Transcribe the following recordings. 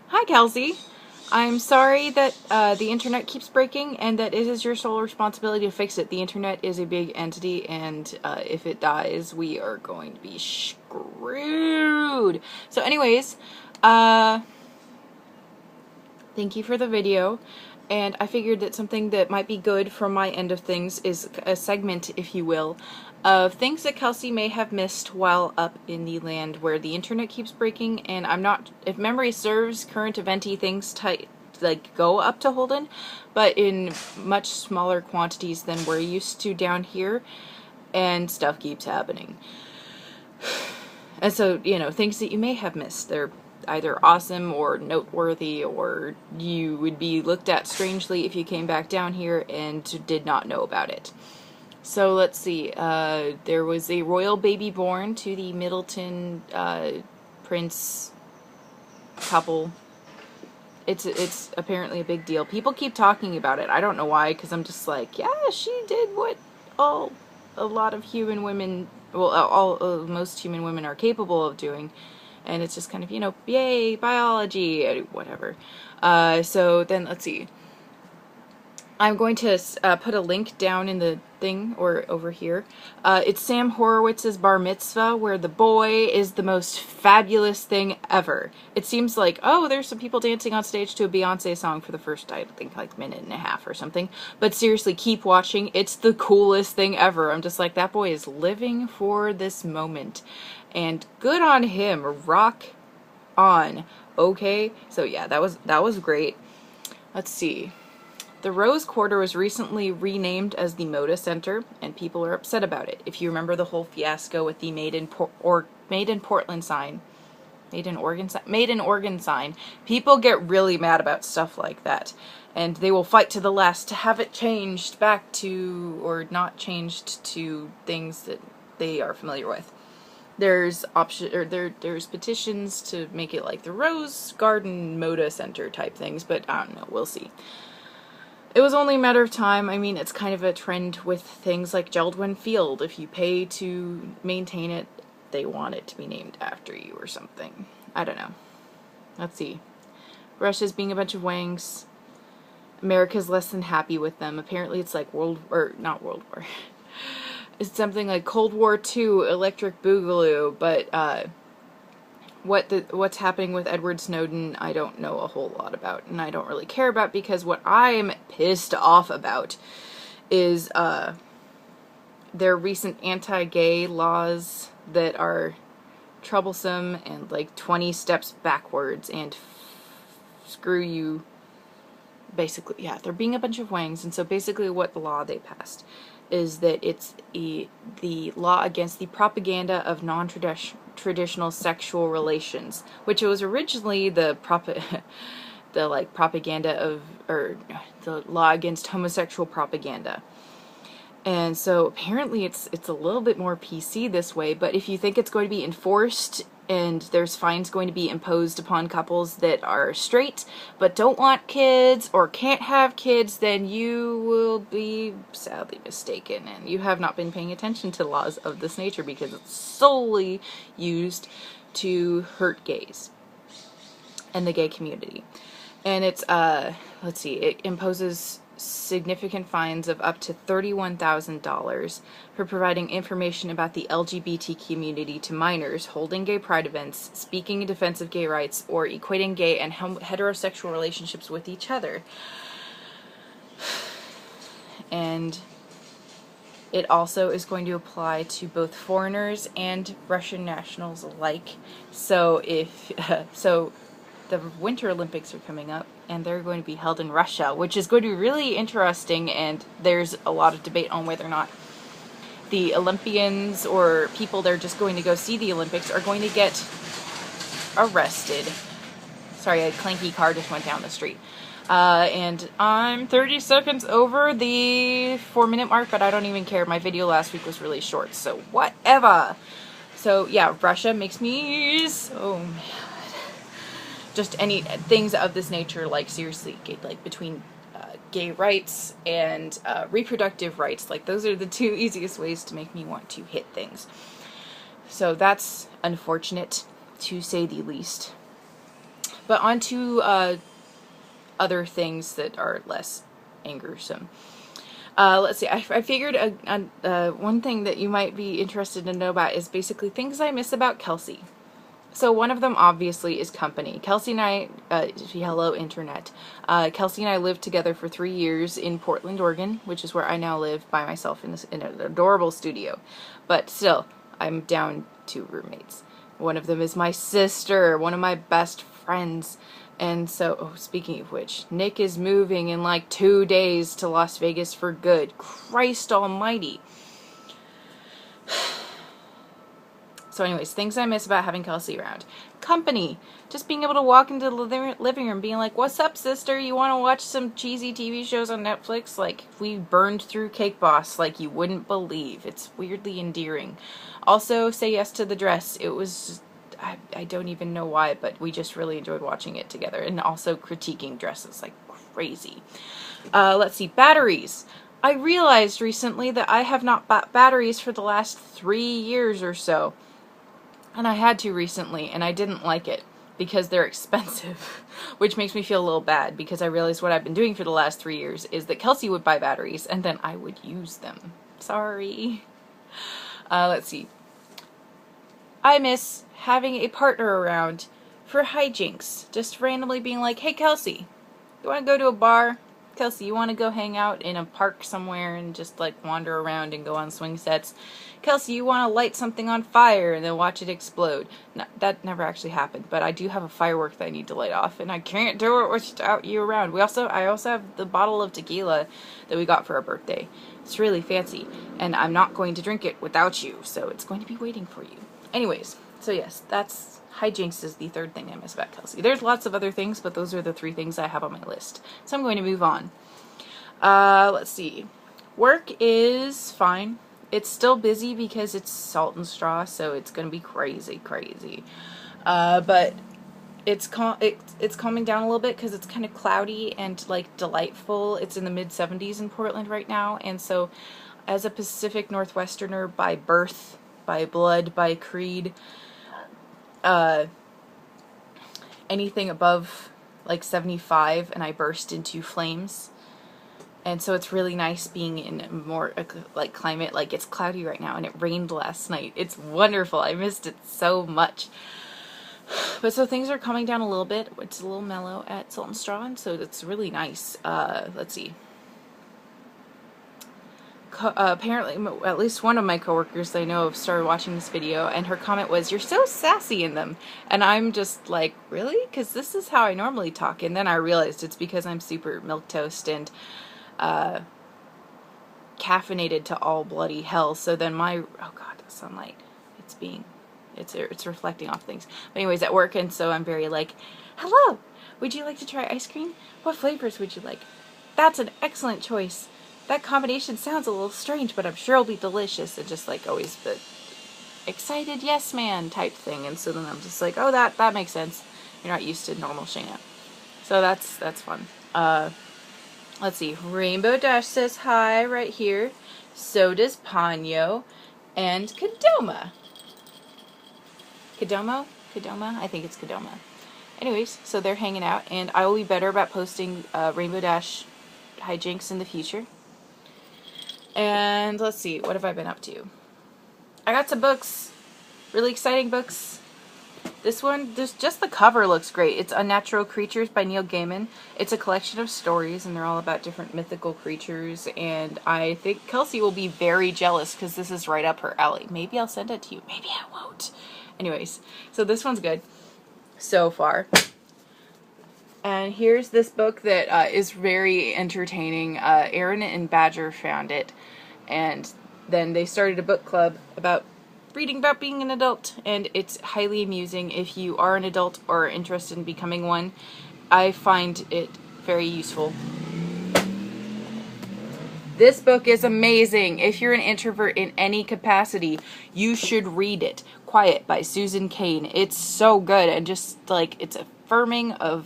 Hi, Kelsey. I'm sorry that the internet keeps breaking and that it is your sole responsibility to fix it. The internet is a big entity, and if it dies, we are going to be screwed. So anyways, uh, thank you for the video. And I figured that something that might be good from my end of things is a segment, if you will, of things that Kelsey may have missed while up in the land where the internet keeps breaking. And I'm not, if memory serves, current eventy things like go up to Holden, but in much smaller quantities than we're used to down here, and stuff keeps happening. And so, you know, things that you may have missed, they're either awesome or noteworthy, or you would be looked at strangely if you came back down here and did not know about it. So let's see, there was a royal baby born to the Middleton prince couple. It's apparently a big deal. People keep talking about it. I don't know why, because I'm just like, yeah, she did what a lot of human women, well, most human women are capable of doing. And it's just kind of, you know, yay, biology, whatever. So then, let's see. I'm going to put a link down in the thing, or over here. It's Sam Horowitz's bar mitzvah, where the boy is the most fabulous thing ever. It seems like, oh, there's some people dancing on stage to a Beyonce song for the first, I think, like minute and a half or something. But seriously, keep watching. It's the coolest thing ever. I'm just like, that boy is living for this moment. And good on him. Rock on. Okay? So yeah, that was great. Let's see. The Rose Quarter was recently renamed as the Moda Center, and people are upset about it. If you remember the whole fiasco with the Made in Portland sign, Made in Oregon sign, people get really mad about stuff like that, and they will fight to the last to have it changed back to, or not changed to, things that they are familiar with. There's there's petitions to make it like the Rose Garden Moda Center type things, but I don't know, we'll see. It was only a matter of time. I mean, it's kind of a trend with things like Geldwin Field. If you pay to maintain it, they want it to be named after you or something. I don't know. Let's see. Russia's being a bunch of wangs. America's less than happy with them. Apparently it's like not World War. It's something like Cold War II, Electric Boogaloo, but what's happening with Edward Snowden, I don't know a whole lot about, and I don't really care about, because what I'm pissed off about is their recent anti-gay laws that are troublesome and like 20 steps backwards, and screw you. Basically, yeah, they're being a bunch of wangs. And so basically what the law they passed is that it's the law against the propaganda of non-traditional sexual relations, which was originally the propaganda of, or the law against homosexual propaganda. And so apparently it's a little bit more PC this way, but if you think it's going to be enforced and there's fines going to be imposed upon couples that are straight but don't want kids or can't have kids, then you will be sadly mistaken, and you have not been paying attention to laws of this nature, because it's solely used to hurt gays and the gay community. And it's, let's see, it imposes significant fines of up to $31,000 for providing information about the LGBT community to minors, holding gay pride events, speaking in defense of gay rights, or equating gay and heterosexual relationships with each other. And it also is going to apply to both foreigners and Russian nationals alike. So if the Winter Olympics are coming up, and they're going to be held in Russia, which is going to be really interesting, and there's a lot of debate on whether or not the Olympians or people that are just going to go see the Olympics are going to get arrested. Sorry, a clanky car just went down the street. And I'm 30 seconds over the 4-minute mark, but I don't even care. My video last week was really short, so whatever. So yeah, Russia makes me so mad. Just any things of this nature, like seriously, like between gay rights and reproductive rights, like those are the two easiest ways to make me want to hit things. So that's unfortunate, to say the least. But on to other things that are less angersome. Let's see, I figured one thing that you might be interested to know about is basically things I miss about Kelsey. So one of them obviously is company. Kelsey and I, hello internet. Kelsey and I lived together for 3 years in Portland, Oregon, which is where I now live by myself in an adorable studio. But still, I'm down 2 roommates. One of them is my sister, one of my best friends. And so, speaking of which, Nick is moving in like 2 days to Las Vegas for good. Christ almighty. So anyways, things I miss about having Kelsey around. Company. Just being able to walk into the living room being like, what's up, sister? You want to watch some cheesy TV shows on Netflix? Like, we burned through Cake Boss like you wouldn't believe. It's weirdly endearing. Also, Say Yes to the Dress. It was... I don't even know why, but we just really enjoyed watching it together. And also critiquing dresses like crazy. Let's see. Batteries. I realized recently that I have not bought batteries for the last 3 years or so. And I had to recently, and I didn't like it because they're expensive, which makes me feel a little bad because I realized what I've been doing for the last 3 years is that Kelsey would buy batteries and then I would use them. Sorry. Let's see. I miss having a partner around for hijinks. Just randomly being like, hey Kelsey, you want to go to a bar? Kelsey, you want to go hang out in a park somewhere and just like wander around and go on swing sets? Kelsey, you want to light something on fire and then watch it explode? No, that never actually happened, but I do have a firework that I need to light off, and I can't do it without you around. I also have the bottle of tequila that we got for our birthday. It's really fancy, and I'm not going to drink it without you, so it's going to be waiting for you. Anyways, so yes, that's hijinks is the third thing I miss about Kelsey. There's lots of other things, but those are the 3 things I have on my list. So I'm going to move on. Let's see. Work is fine. It's still busy because it's Salt and Straw, so it's going to be crazy. But it's calming down a little bit because it's kind of cloudy and like delightful. It's in the mid-70s in Portland right now, and so as a Pacific Northwesterner by birth, by blood, by creed, anything above like 75 and I burst into flames. And so it's really nice being in a more like climate. Like, it's cloudy right now and it rained last night. It's wonderful. I missed it so much. But so things are coming down a little bit. It's a little mellow at Salt and Straw, and so it's really nice. Let's see. Apparently, at least one of my coworkers that I know of started watching this video, and her comment was, "You're so sassy in them." And I'm just like, really? Because this is how I normally talk. And then I realized it's because I'm super milquetoast and caffeinated to all bloody hell. So then oh god, the sunlight, it's reflecting off things. But anyways, at work, and so I'm very like, hello, would you like to try ice cream? What flavors would you like? That's an excellent choice. That combination sounds a little strange, but I'm sure it'll be delicious. And just like always the excited yes man type thing. And so then I'm just like, oh, that makes sense. You're not used to normal Shayna. So that's fun. Let's see. Rainbow Dash says hi right here. So does Ponyo and Kadoma. Kadoma? I think it's Kadoma. Anyways, so they're hanging out, and I will be better about posting Rainbow Dash hijinks in the future. And let's see, what have I been up to? I got some books. Really exciting books. This one, just the cover looks great. It's Unnatural Creatures by Neil Gaiman. It's a collection of stories, and they're all about different mythical creatures. And I think Kelsey will be very jealous because this is right up her alley. Maybe I'll send it to you. Maybe I won't. Anyways, so this one's good so far. And here's this book that is very entertaining. Aaron and Badger found it, and then they started a book club about reading about being an adult, and it's highly amusing if you are an adult or are interested in becoming one. I find it very useful. This book is amazing. If you're an introvert in any capacity, you should read it. Quiet by Susan Cain. It's so good, and just like, it's affirming of,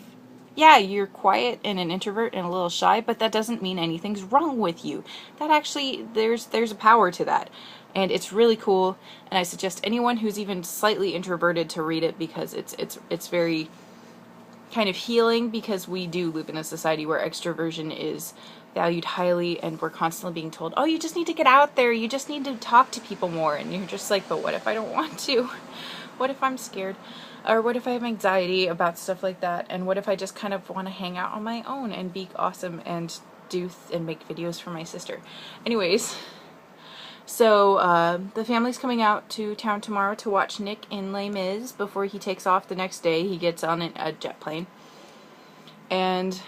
yeah, you're quiet and an introvert and a little shy, but that doesn't mean anything's wrong with you. That actually, there's a power to that. And it's really cool, and I suggest anyone who's even slightly introverted to read it because it's very kind of healing, because we do live in a society where extroversion is valued highly, and we're constantly being told, oh, you just need to get out there, you just need to talk to people more, and you're just like, but what if I don't want to? What if I'm scared? Or what if I have anxiety about stuff like that? And what if I just kind of want to hang out on my own and be awesome and and make videos for my sister? Anyways, so the family's coming out to town tomorrow to watch Nick in Les Mis before he takes off the next day. He gets on a jet plane. And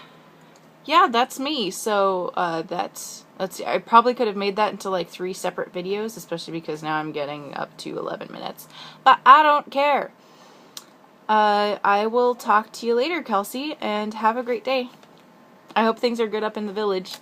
yeah, that's me. So let's see, I probably could have made that into like 3 separate videos, especially because now I'm getting up to 11 minutes. But I don't care. I will talk to you later, Kelsey, and have a great day. I hope things are good up in the village.